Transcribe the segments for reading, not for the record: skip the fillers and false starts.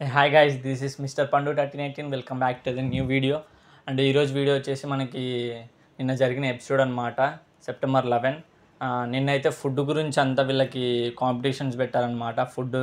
Hi guys, this is mister పండు 1318. Welcome back to the new video. And ఈరోజు video వచ్చేసి మనకి నిన్న జరిగిన ఎపిసోడ్ అనమాట, సెప్టెంబర్ 11. నిన్నైతే ఫుడ్ గురించి అంతా వీళ్ళకి కాంపిటీషన్స్ పెట్టారనమాట. ఫుడ్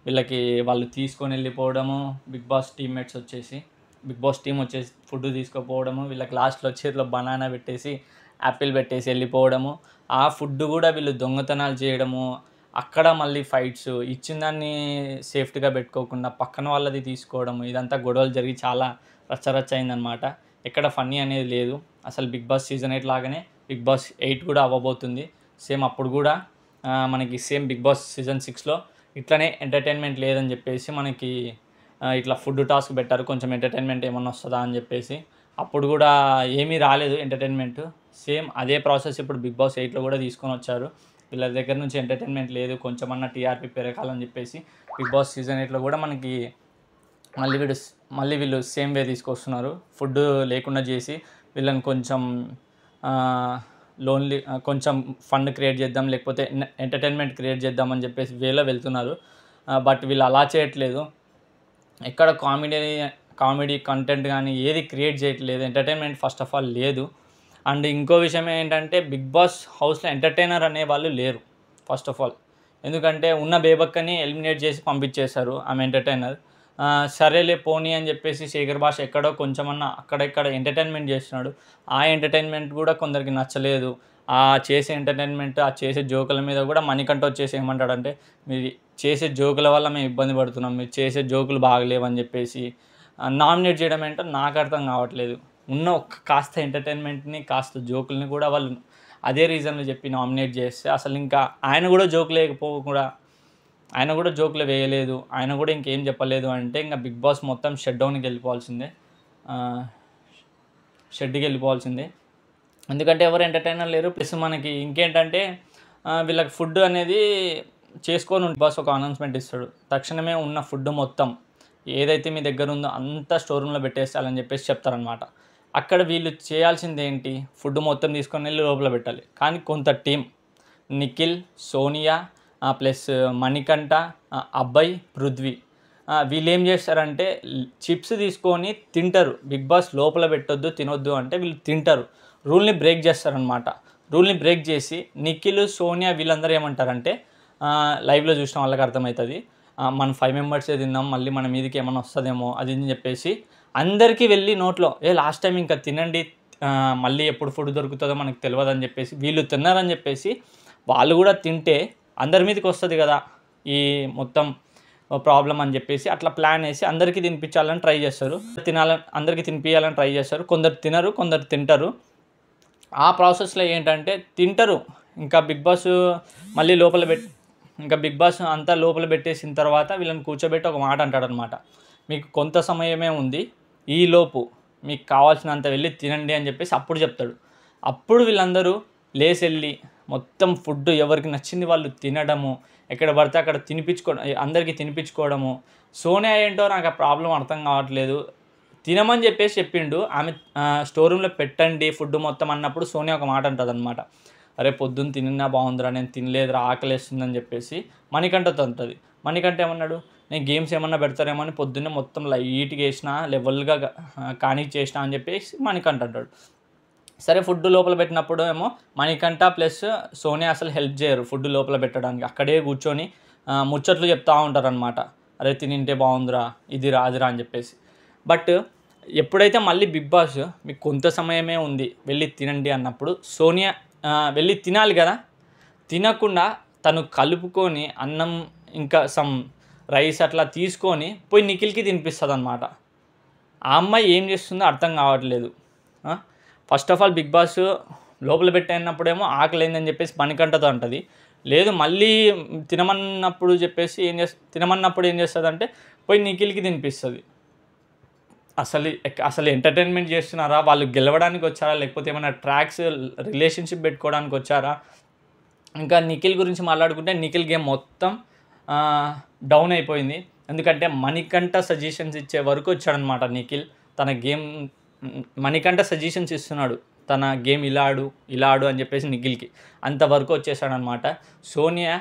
వీళ్ళకి వాళ్ళు తీసుకొని వెళ్ళిపోవడము, బిగ్ బాస్ టీం వచ్చేసి ఫుడ్ తీసుకుపోవడము, వీళ్ళకి లాస్ట్లో చేతిలో బనానా పెట్టేసి యాపిల్ పెట్టేసి వెళ్ళిపోవడము, ఆ ఫుడ్ కూడా వీళ్ళు దొంగతనాలు చేయడము, అక్కడ మళ్ళీ ఫైట్స్, ఇచ్చిన దాన్ని సేఫ్టీగా పెట్టుకోకుండా పక్కన వాళ్ళది తీసుకోవడం, ఇదంతా గొడవలు జరిగి చాలా రచ్చరచ్చ అయిందనమాట. ఎక్కడ ఫన్నీ అనేది లేదు. అసలు బిగ్ బాస్ సీజన్ 8 లాగానే బిగ్ బాస్ 8 కూడా అవ్వబోతుంది. సేమ్ అప్పుడు కూడా మనకి సేమ్ బిగ్ బాస్ సీజన్ 6లో ఇట్లనే ఎంటర్టైన్మెంట్ లేదని చెప్పేసి మనకి ఇట్లా ఫుడ్ టాస్క్ పెట్టారు. కొంచెం ఎంటర్టైన్మెంట్ ఏమన్నా వస్తుందా అని చెప్పేసి అప్పుడు కూడా ఏమీ రాలేదు ఎంటర్టైన్మెంట్. సేమ్ అదే ప్రాసెస్ ఇప్పుడు బిగ్ బాస్ 8లో కూడా తీసుకొని వచ్చారు. వీళ్ళ దగ్గర నుంచి ఎంటర్టైన్మెంట్ లేదు, కొంచెమన్నా టీఆర్పీ పెరగాలని చెప్పేసి బిగ్ బాస్ సీజన్ 8లో కూడా మనకి మళ్ళీ వీళ్ళు సేమ్ వే తీసుకొస్తున్నారు. ఫుడ్ లేకుండా చేసి వీళ్ళని కొంచెం లోన్లీ, కొంచెం ఫన్ క్రియేట్ చేద్దాం, లేకపోతే ఎంటర్టైన్మెంట్ క్రియేట్ చేద్దామని చెప్పేసి వేలో వెళ్తున్నారు. బట్ వీళ్ళు అలా చేయట్లేదు. ఎక్కడ కామెడీ కంటెంట్ కానీ ఏది క్రియేట్ చేయట్లేదు. ఎంటర్టైన్మెంట్ ఫస్ట్ ఆఫ్ ఆల్ లేదు. అండ్ ఇంకో విషయం ఏంటంటే బిగ్ బాస్ హౌస్లో ఎంటర్టైనర్ అనే వాళ్ళు లేరు ఫస్ట్ ఆఫ్ ఆల్. ఎందుకంటే ఉన్న బేబక్కని ఎలిమినేట్ చేసి పంపించేశారు ఆమె ఎంటర్టైనర్. సరేలే పోనీ అని చెప్పేసి శేఖర్ భాష ఎక్కడో కొంచెమన్నా అక్కడెక్కడ ఎంటర్టైన్మెంట్ చేస్తున్నాడు. ఆ ఎంటర్టైన్మెంట్ కూడా కొందరికి నచ్చలేదు. ఆ చేసే ఎంటర్టైన్మెంట్, ఆ చేసే జోకుల మీద కూడా మణికంఠ వచ్చేసి ఏమంటాడంటే, మీరు చేసే జోకుల వల్ల మేము ఇబ్బంది పడుతున్నాం, మీరు చేసే జోకులు బాగలేవని చెప్పేసి నామినేట్ చేయడం ఏంటో నాకు అర్థం కావట్లేదు. ఉన్న ఒక్క కాస్త ఎంటర్టైన్మెంట్ని, కాస్త జోకుల్ని కూడా వాళ్ళు అదే రీజన్లు చెప్పి నామినేట్ చేస్తే, అసలు ఇంకా ఆయన కూడా జోకులు వేయలేదు, ఆయన కూడా ఇంకేం చెప్పలేదు అంటే ఇంకా బిగ్ బాస్ మొత్తం షట్కి వెళ్ళిపోవాల్సిందే. ఎందుకంటే ఎవరు ఎంటర్టైనర్ లేరు. ప్లస్ మనకి ఇంకేంటంటే వీళ్ళకి ఫుడ్ అనేది చేసుకొని బాస్ ఒక అనౌన్స్మెంట్ ఇస్తాడు. తక్షణమే ఉన్న ఫుడ్ మొత్తం ఏదైతే మీ దగ్గర ఉందో అంతా స్టోర్ రూమ్లో పెట్టేస్తారని చెప్పేసి చెప్తారనమాట. అక్కడ వీళ్ళు చేయాల్సింది ఏంటి, ఫుడ్ మొత్తం తీసుకొని వెళ్ళి లోపల పెట్టాలి. కానీ కొంత టీం, నిఖిల్, సోనియా ప్లస్ మణికంఠ, అబ్బాయి, పృథ్వీ, వీళ్ళు ఏం చేస్తారంటే చిప్స్ తీసుకొని తింటారు. బిగ్ బాస్ లోపల పెట్టొద్దు, తినొద్దు అంటే వీళ్ళు తింటారు. రూల్ని బ్రేక్ చేస్తారనమాట. రూల్ని బ్రేక్ చేసి నిఖిల్, సోనియా వీళ్ళందరూ ఏమంటారంటే, లైవ్లో చూసిన వాళ్ళకి అర్థమవుతుంది, మనం 5 మెంబర్సే తిన్నాం, మళ్ళీ మన మీదకి ఏమైనా వస్తుందేమో అది అని చెప్పేసి అందరికీ వెళ్ళి నోట్లో లాస్ట్ టైం ఇంకా తినండి, మళ్ళీ ఎప్పుడు ఫుడ్ దొరుకుతుందో మనకు తెలియదు అని చెప్పేసి వీళ్ళు తిన్నారని చెప్పేసి వాళ్ళు కూడా తింటే అందరి మీదకి వస్తుంది కదా ఈ మొత్తం ప్రాబ్లం అని చెప్పేసి అట్లా ప్లాన్ వేసి అందరికీ తినిపించాలని ట్రై చేస్తారు. అందరికీ తినిపించాలని ట్రై చేస్తారు. కొందరు తినరు, కొందరు తింటారు. ఆ ప్రాసెస్లో ఏంటంటే తింటారు, ఇంకా బిగ్ బాస్ అంతా లోపల పెట్టేసిన తర్వాత వీళ్ళని కూర్చోబెట్టి ఒక మాట అంటాడనమాట, మీకు కొంత సమయమే ఉంది, ఈలోపు మీకు కావాల్సినంత వెళ్ళి తినండి అని చెప్పేసి అప్పుడు చెప్తాడు. అప్పుడు వీళ్ళందరూ లేసి వెళ్ళి మొత్తం ఫుడ్ ఎవరికి నచ్చింది వాళ్ళు తినడము, ఎక్కడ పడితే అక్కడ అందరికీ తినిపించుకోవడము. సోనియా ఏంటో నాకు ఆ ప్రాబ్లం అర్థం కావట్లేదు. తినమని చెప్పేసి చెప్పిండు, ఆమె స్టోర్ రూమ్లో పెట్టండి ఫుడ్ మొత్తం అన్నప్పుడు సోనియా ఒక మాట అంటుంది అనమాట, అరే పొద్దున్న తిన్నా బాగుందిరా, నేను తినలేదురా, ఆకలేస్తుందని చెప్పేసి మణికంఠతో ఉంటుంది. మణికంఠ ఏమన్నాడు, నేను గేమ్స్ ఏమన్నా పెడతారేమో అని పొద్దున్నే మొత్తం లైట్గా వేసిన, లెవెల్గా కానీ చేసిన అని చెప్పేసి మణికంఠ అంటాడు. సరే ఫుడ్ లోపల పెట్టినప్పుడు ఏమో మణికంఠ ప్లస్ సోనియా అసలు హెల్ప్ చేయరు ఫుడ్ లోపల పెట్టడానికి. అక్కడే కూర్చొని ముచ్చట్లు చెప్తూ ఉంటారనమాట, అరే తినింటే బాగుందిరా, ఇది రాదురా అని చెప్పేసి. బట్ ఎప్పుడైతే మళ్ళీ బిగ్ బాస్ మీకు కొంత సమయమే ఉంది వెళ్ళి తినండి అన్నప్పుడు సోనియా వెళ్ళి తినాలి కదా, తినకుండా తను కలుపుకొని అన్నం ఇంకా సమ్ రైస్ అట్లా తీసుకొని పోయి నిఖిల్కి తినిపిస్తుంది అనమాట. ఆ అమ్మాయి ఏం చేస్తుందో అర్థం కావట్లేదు. First of all Bigg Boss లోపల పెట్టినప్పుడేమో ఆకలేందని చెప్పేసి మణికంఠతో అంటుంది, లేదు మళ్ళీ తినమన్నప్పుడు ఏం చేస్తుందంటే పోయి నిఖిల్కి తినిపిస్తుంది. అసలు ఎంటర్టైన్మెంట్ చేస్తున్నారా, వాళ్ళు గెలవడానికి వచ్చారా, లేకపోతే ఏమైనా ట్రాక్స్ రిలేషన్షిప్ పెట్టుకోవడానికి వచ్చారా? ఇంకా నిఖిల్ గురించి మాట్లాడుకుంటే నిఖిల్ గేమ్ మొత్తం డౌన్ అయిపోయింది. ఎందుకంటే మణికంఠ సజెషన్స్ ఇచ్చే వరకు వచ్చాడనమాట నిఖిల్. మణికంఠ సజెషన్స్ ఇస్తున్నాడు, తన గేమ్ ఇలా ఆడు అని చెప్పేసి నిఖిల్కి అంతవరకు వచ్చేసాడనమాట. సోనియా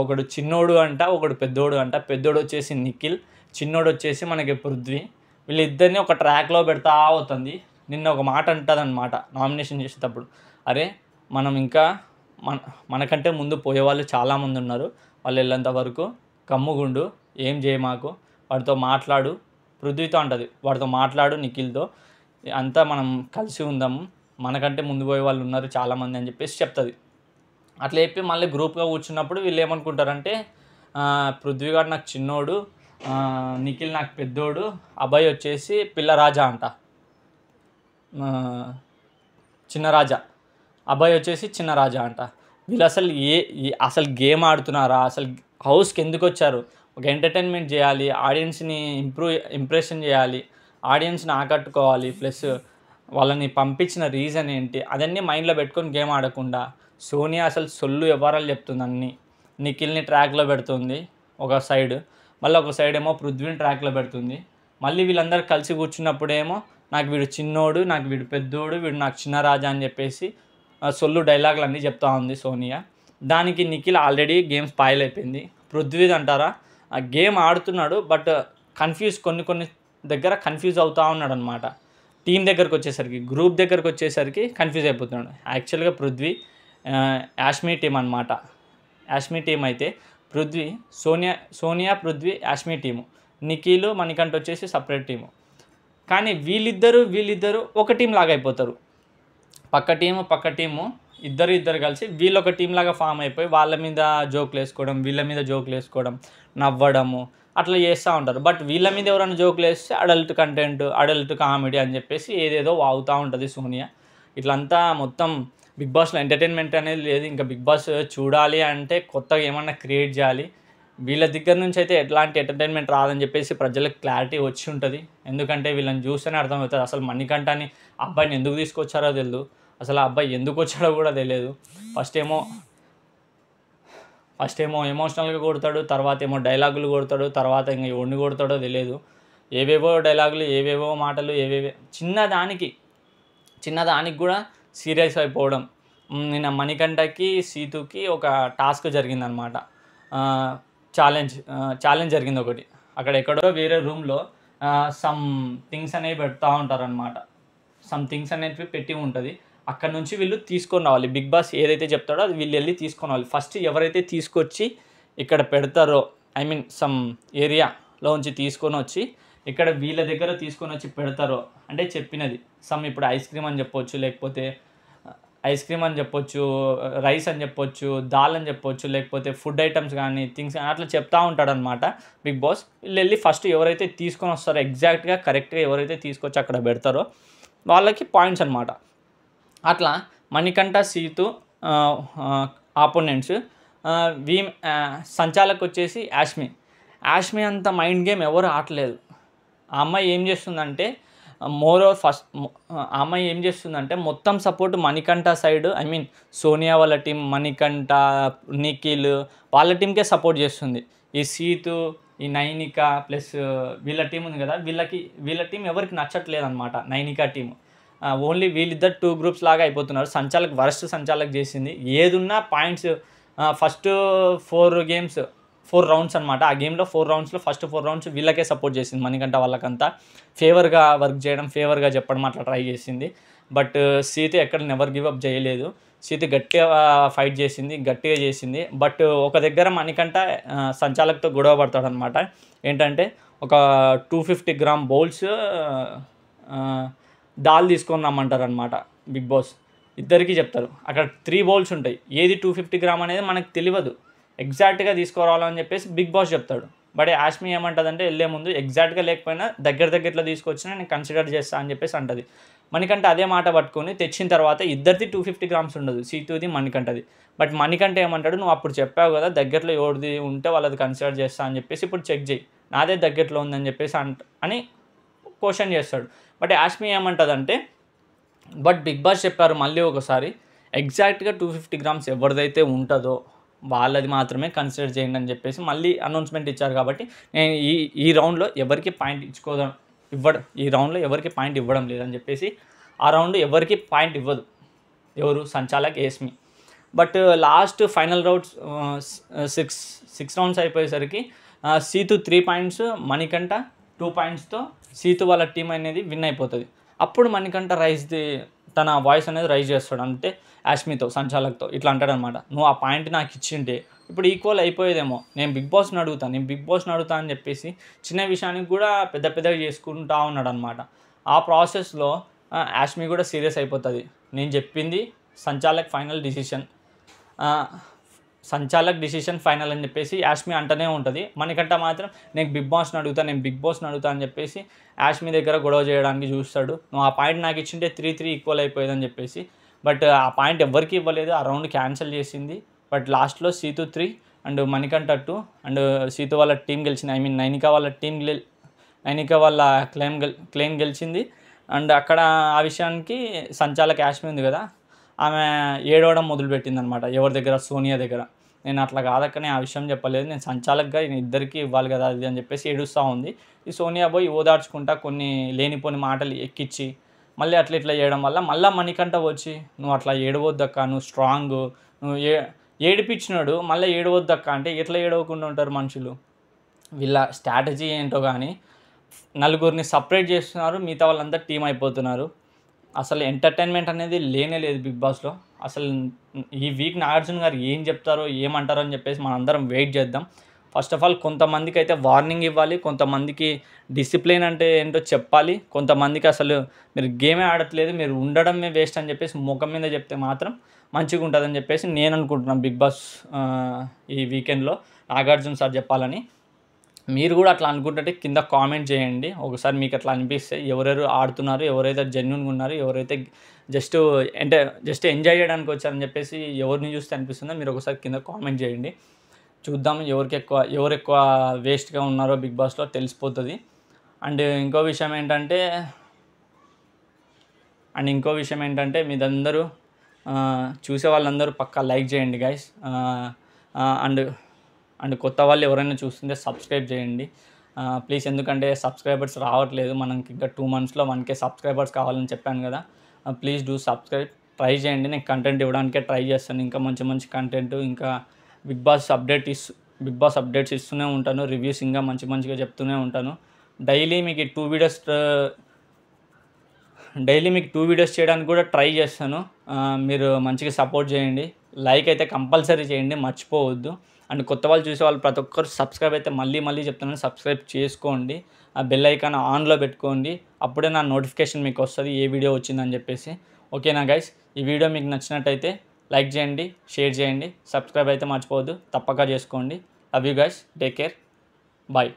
ఒకడు చిన్నోడు అంట, ఒకడు పెద్దోడు అంట. పెద్దోడు వచ్చేసి నిఖిల్, చిన్నోడు వచ్చేసి మనకి పృథ్వీ. వీళ్ళిద్దరిని ఒక ట్రాక్లో పెడతా అవుతుంది. నిన్న ఒక మాట అంటుందన్నమాట నామినేషన్ చేసేటప్పుడు, అరే మనం ఇంకా మనకంటే ముందు పోయేవాళ్ళు చాలామంది ఉన్నారు, వాళ్ళు వెళ్ళేంత వరకు కమ్ముగుండు, ఏం చేయ మాకు, వాడితో మాట్లాడు, పృథ్వీతో అంటది, వాడితో మాట్లాడు నిఖిల్తో, అంతా మనం కలిసి ఉందాము, మనకంటే ముందు పోయే వాళ్ళు ఉన్నారు చాలామంది అని చెప్పేసి చెప్తుంది. అట్లా చెప్పి మళ్ళీ గ్రూప్గా కూర్చున్నప్పుడు వీళ్ళు ఏమనుకుంటారంటే, పృథ్వీ గారు నాకు చిన్నోడు, నిఖిల్ నాకు పెద్దోడు, అబ్బాయి వచ్చేసి పిల్లరాజా అంట, చిన్నరాజా, అబ్బాయి వచ్చేసి చిన్నరాజా అంట. వీళ్ళు అసలు అసలు గేమ్ ఆడుతున్నారా, అసలు హౌస్కి ఎందుకు వచ్చారు? ఒక ఎంటర్టైన్మెంట్ చేయాలి, ఆడియన్స్ని ఇంప్రెషన్ చేయాలి, ఆడియన్స్ని ఆకట్టుకోవాలి, ప్లస్ వాళ్ళని పంపించిన రీజన్ ఏంటి, అదన్నీ మైండ్లో పెట్టుకొని గేమ్ ఆడకుండా సోనియా అసలు సొల్లు వ్యవహారాలు చెప్తుంది అన్నీ. నిఖిల్ని ట్రాక్లో పెడుతుంది ఒక సైడ్, మళ్ళీ ఒక సైడ్ ఏమో పృథ్వీని ట్రాక్లో పెడుతుంది. మళ్ళీ వీళ్ళందరూ కలిసి కూర్చున్నప్పుడేమో నాకు వీడు చిన్నోడు, నాకు వీడు పెద్దోడు, వీడు నాకు చిన్న రాజా అని చెప్పేసి సొల్లు డైలాగులు అన్నీ చెప్తా ఉంది సోనియా. దానికి నిఖిల్ ఆల్రెడీ గేమ్ స్పాయిల్ అయిపోయింది. పృథ్వీది అంటారా, ఆ గేమ్ ఆడుతున్నాడు బట్ కొన్ని దగ్గర కన్ఫ్యూజ్ అవుతూ ఉన్నాడు అనమాట. టీం దగ్గరకు వచ్చేసరికి, గ్రూప్ దగ్గరకు వచ్చేసరికి కన్ఫ్యూజ్ అయిపోతున్నాడు. యాక్చువల్గా పృథ్వీ యాష్మీ టీం అనమాట. యాష్మీ టీం అయితే పృథ్వీ సోనియా పృథ్వీ యాష్మీ టీము, నిఖిల్ మణికంఠ వచ్చేసి సపరేట్ టీము. కానీ వీళ్ళిద్దరు ఒక టీం లాగా అయిపోతారు. పక్క టీము ఇద్దరు కలిసి వీళ్ళు ఒక టీం లాగా ఫామ్ అయిపోయి వాళ్ళ మీద జోకులు వేసుకోవడం, వీళ్ళ మీద జోకులు వేసుకోవడం, నవ్వడము అట్లా చేస్తూ ఉంటారు. బట్ వీళ్ళ మీద ఎవరైనా జోకులు వేస్తే అడల్ట్ కంటెంట్, అడల్ట్ కామెడీ అని చెప్పేసి ఏదేదో వాగుతూ ఉంటుంది సోనియా. ఇట్లంతా మొత్తం బిగ్ బాస్లో ఎంటర్టైన్మెంట్ అనేది లేదు. ఇంకా బిగ్ బాస్ చూడాలి అంటే కొత్తగా ఏమన్నా క్రియేట్ చేయాలి. వీళ్ళ దగ్గర నుంచి అయితే ఎట్లాంటి ఎంటర్టైన్మెంట్ రాదని చెప్పేసి ప్రజలకు క్లారిటీ వచ్చి ఉంటుంది. ఎందుకంటే వీళ్ళని చూస్తేనే అర్థమవుతుంది అసలు మణికంఠని అబ్బాయిని ఎందుకు తీసుకొచ్చారో తెలియదు, అసలు ఆ అబ్బాయి ఎందుకు వచ్చాడో కూడా తెలియదు. ఫస్ట్ ఏమో ఎమోషనల్గా కొడతాడు, తర్వాత ఏమో డైలాగులు కొడతాడు, తర్వాత ఇంకా ఎవరిని కొడతాడో తెలియదు. ఏవేవో డైలాగులు, ఏవేవో మాటలు, చిన్నదానికి కూడా సీరియస్ అయిపోవడం. నిన్న మణికంఠకి సీతుకి ఒక టాస్క్ జరిగిందనమాట, ఛాలెంజ్ జరిగింది ఒకటి. అక్కడ ఎక్కడో వేరే రూమ్లో సమ్ థింగ్స్ అనేవి పెడతా ఉంటారనమాట. సమ్ థింగ్స్ అనేవి పెట్టి ఉంటుంది. అక్కడ నుంచి వీళ్ళు తీసుకొని రావాలి. బిగ్ బాస్ ఏదైతే చెప్తాడో అది వీళ్ళు వెళ్ళి తీసుకొని రావాలి. ఫస్ట్ ఎవరైతే తీసుకొచ్చి ఇక్కడ పెడతారో, ఐ మీన్ సమ్ ఏరియాలోంచి తీసుకొని వచ్చి ఇక్కడ వీళ్ళ దగ్గర తీసుకొని వచ్చి పెడతారో, అంటే చెప్పినది సమ్ ఇప్పుడు ఐస్ క్రీమ్ అని చెప్పొచ్చు, లేకపోతే రైస్ అని చెప్పొచ్చు, దాల్ అని చెప్పొచ్చు, లేకపోతే ఫుడ్ ఐటమ్స్ కానీ థింగ్స్ కానీ అట్లా చెప్తా ఉంటాడనమాట బిగ్ బాస్. వీళ్ళు వెళ్ళి ఫస్ట్ ఎవరైతే తీసుకొని వస్తారో, ఎగ్జాక్ట్గా కరెక్ట్గా ఎవరైతే తీసుకొచ్చి అక్కడ పెడతారో వాళ్ళకి పాయింట్స్ అనమాట. అట్లా మణికంఠ సీతు ఆపోనెంట్స్, సంచాలక్ వచ్చేసి యాష్మి అంత మైండ్ గేమ్ ఎవరు ఆడలేదు. ఆ అమ్మాయి ఏం చేస్తుందంటే మొత్తం support Manikanta side, I mean Sonia వాళ్ళ టీం, మణికంఠ, నిఖిల్ వాళ్ళ టీంకే సపోర్ట్ చేస్తుంది. ఈ సీతు, ఈ నైనిక ప్లస్ వీళ్ళ టీం ఉంది కదా, వీళ్ళ టీం ఎవరికి నచ్చట్లేదు అనమాట. నైనిక టీం ఓన్లీ వీళ్ళిద్దరు 2 గ్రూప్స్ లాగా అయిపోతున్నారు. వరస్ట్ సంచాలక్ చేసింది. ఏదున్నా పాయింట్స్ ఫస్ట్ 4 రౌండ్స్ అనమాట. ఆ గేమ్లో 4 రౌండ్స్లో ఫస్ట్ 4 రౌండ్స్ వీళ్ళకే సపోర్ట్ చేసింది. మణికంఠ వాళ్ళకంతా ఫేవర్గా వర్క్ చేయడం, ఫేవర్గా చెప్పడం అట్లా ట్రై చేసింది. బట్ సీత ఎక్కడ నెవర్ గివ్ అప్ చేయలేదు. సీత గట్టిగా ఫైట్ చేసింది, గట్టిగా చేసింది. బట్ ఒక దగ్గర మణికంఠ సంచాలక్తో గొడవ పడతాడు అనమాట. ఏంటంటే ఒక 250 గ్రామ్ బౌల్స్ దాల్ తీసుకొని రమ్మంటారు అనమాట బిగ్ బాస్. ఇద్దరికి చెప్తారు. అక్కడ 3 బౌల్స్ ఉంటాయి. ఏది 250 గ్రామ్ అనేది మనకు తెలియదు. ఎగ్జాక్ట్గా తీసుకురావాలని చెప్పేసి బిగ్ బాస్ చెప్తాడు. బట్ యాష్మి ఏమంటుందంటే వెళ్ళే ముందు ఎగ్జాక్ట్గా లేకపోయినా దగ్గరలో తీసుకొచ్చినా నేను కన్సిడర్ చేస్తా అని చెప్పేసి అంటుంది. మణికంఠ అదే మాట పట్టుకొని తెచ్చిన తర్వాత ఇద్దరిది 250 గ్రామ్స్ ఉండదు, సీతుది మణికంఠది. బట్ మణికంఠ ఏమంటాడు, నువ్వు అప్పుడు చెప్పావు కదా దగ్గరలో ఎవరిది ఉంటే వాళ్ళది కన్సిడర్ చేస్తా అని చెప్పేసి ఇప్పుడు చెక్ చేయి, నాదే దగ్గరలో ఉందని చెప్పేసి అని క్వశ్చన్ చేస్తాడు. బట్ యాష్మి ఏమంటుందంటే, బట్ బిగ్ బాస్ చెప్పారు మళ్ళీ ఒకసారి ఎగ్జాక్ట్గా 250 గ్రామ్స్ ఎవరిదైతే ఉంటుందో వాళ్ళది మాత్రమే కన్సిడర్ చేయండి అని చెప్పేసి మళ్ళీ అనౌన్స్మెంట్ ఇచ్చారు. కాబట్టి నేను ఈ రౌండ్లో ఎవరికి పాయింట్ ఇవ్వడం లేదని చెప్పేసి ఆ రౌండ్ ఎవరికి పాయింట్ ఇవ్వదు. ఎవరు? సంచాలక్, Yashmi. But last final rounds 6 rounds అయిపోయేసరికి సీతు 3 పాయింట్స్, మణికంఠ 2 పాయింట్స్తో సీతు వాళ్ళ టీం అనేది విన్ అయిపోతుంది. అప్పుడు మణికంఠ తన వాయిస్ అనేది రైజ్ చేస్తాడు, అంటే యాష్మితో, సంచాలక్తో ఇట్లా అంటాడనమాట, నువ్వు ఆ పాయింట్ నాకు ఇచ్చింటే ఇప్పుడు ఈక్వల్ అయిపోయేదేమో, నేను బిగ్ బాస్ని అడుగుతా అని చెప్పేసి చిన్న విషయానికి కూడా పెద్దగా చేసుకుంటా ఉన్నాడు అనమాట. ఆ ప్రాసెస్లో యాష్మి కూడా సీరియస్ అయిపోతుంది. నేను చెప్పింది సంచాలక్ డిసిషన్ ఫైనల్ అని చెప్పేసి యాష్మి అంటనే ఉంటుంది. మనకంట మాత్రం నేను బిగ్ బాస్ని అడుగుతా అని చెప్పేసి యాష్మి దగ్గర గొడవ చేయడానికి చూస్తాడు. నువ్వు ఆ పాయింట్ నాకు ఇచ్చింటే 3-3 ఈక్వల్ అయిపోయేదని చెప్పేసి. బట్ ఆ పాయింట్ ఎవరికి ఇవ్వలేదు, ఆ రౌండ్ క్యాన్సిల్ చేసింది. బట్ లాస్ట్లో సీతు 3 అండ్ మణికంఠ 2 అండ్ సీతు వాళ్ళ టీం గెలిచింది. ఐ మీన్ నైనిక వాళ్ళ క్లెయిమ్ గెలిచింది. అండ్ అక్కడ ఆ విషయానికి సంచాలక యాష్మి ఉంది కదా, ఆమె ఏడవడం మొదలుపెట్టింది అనమాట. ఎవరి దగ్గర? సోనియా దగ్గర. నేను అట్లా కాదక్కనే ఆ విషయం చెప్పలేదు, నేను సంచాలకుగా ఇద్దరికి ఇవ్వాలి కదా అది అని చెప్పేసి ఏడుస్తూ ఉంది. ఈ సోనియా పోయి ఓదార్చుకుంటా కొన్ని లేనిపోని మాటలు ఎక్కించి మళ్ళీ ఇట్లా చేయడం వల్ల మళ్ళీ మణికంఠ వచ్చి నువ్వు అట్లా ఏడవద్దక్క, నువ్వు స్ట్రాంగ్, నువ్వు ఏడిపించినాడు మళ్ళీ ఏడవద్దక్క అంటే ఎట్లా ఏడవకుండా ఉంటారు మనుషులు? వీళ్ళ స్ట్రాటజీ ఏంటో కానీ నలుగురిని సపరేట్ చేస్తున్నారు, మిగతా వాళ్ళంతా టీం అయిపోతున్నారు. అసలు ఎంటర్టైన్మెంట్ అనేది లేనే లేదు బిగ్ బాస్లో. అసలు ఈ వీక్ నాగార్జున గారు ఏం చెప్తారో ఏమంటారో అని చెప్పేసి మనందరం వెయిట్ చేద్దాం. ఫస్ట్ ఆఫ్ ఆల్ కొంతమందికి అయితే వార్నింగ్ ఇవ్వాలి, కొంతమందికి డిసిప్లిన్ అంటే ఏంటో చెప్పాలి, కొంతమందికి అసలు మీరు గేమే ఆడట్లేదు, మీరు ఉండడమే వేస్ట్ అని చెప్పేసి ముఖం మీద చెప్తే మాత్రం మంచిగా ఉంటుందని చెప్పేసి నేను అనుకుంటున్నాను. బిగ్ బాస్ ఈ వీకెండ్లో నాగార్జున సార్ చెప్పాలని. మీరు కూడా అట్లా అనుకుంటుంటే కింద కామెంట్ చేయండి. ఒకసారి మీకు అట్లా అనిపిస్తే ఎవరెవరు ఆడుతున్నారు, ఎవరైతే జెన్యూన్గా ఉన్నారు, ఎవరైతే జస్ట్ ఎంజాయ్ చేయడానికి వచ్చారని చెప్పేసి ఎవరిని చూస్తే అనిపిస్తుందో మీరు ఒకసారి కింద కామెంట్ చేయండి. చూద్దాం ఎవరు ఎక్కువ వేస్ట్గా ఉన్నారో బిగ్ బాస్లో తెలిసిపోతుంది. అండ్ ఇంకో విషయం ఏంటంటే మీరందరూ చూసే వాళ్ళందరూ పక్కా లైక్ చేయండి గైస్. అండ్ కొత్త వాళ్ళు ఎవరైనా చూస్తుంటే సబ్స్క్రైబ్ చేయండి ప్లీజ్. ఎందుకంటే సబ్స్క్రైబర్స్ రావట్లేదు, మనకి ఇంకా 2 monthsలో 1K సబ్స్క్రైబర్స్ కావాలని చెప్పాను కదా. ప్లీజ్ డూ సబ్స్క్రైబ్, ట్రై చేయండి. నేను కంటెంట్ ఇవ్వడానికే ట్రై చేస్తాను, ఇంకా మంచి కంటెంట్, ఇంకా బిగ్ బాస్ అప్డేట్స్ ఇస్తూనే ఉంటాను, రివ్యూస్ ఇంకా మంచిగా చెప్తూనే ఉంటాను. డైలీ మీకు 2 వీడియోస్ చేయడానికి కూడా ట్రై చేస్తాను. మీరు మంచిగా సపోర్ట్ చేయండి, లైక్ అయితే కంపల్సరీ చేయండి, మర్చిపోవద్దు. అండ్ కొత్త వాళ్ళు చూసే వాళ్ళు ప్రతి ఒక్కరు సబ్స్క్రైబ్ అయితే మళ్ళీ చెప్తున్నాను, సబ్స్క్రైబ్ చేసుకోండి, ఆ బెల్ ఐకాన్ ఆన్లో పెట్టుకోండి, అప్పుడే నా నోటిఫికేషన్ మీకు వస్తుంది ఏ వీడియో వచ్చిందని చెప్పేసి. ఓకేనా గైస్? ఈ వీడియో మీకు నచ్చినట్టయితే లైక్ చేయండి, షేర్ చేయండి, సబ్స్క్రైబ్ అయితే మర్చిపోవద్దు, తప్పక చేసుకోండి. Love you guys, take care, bye.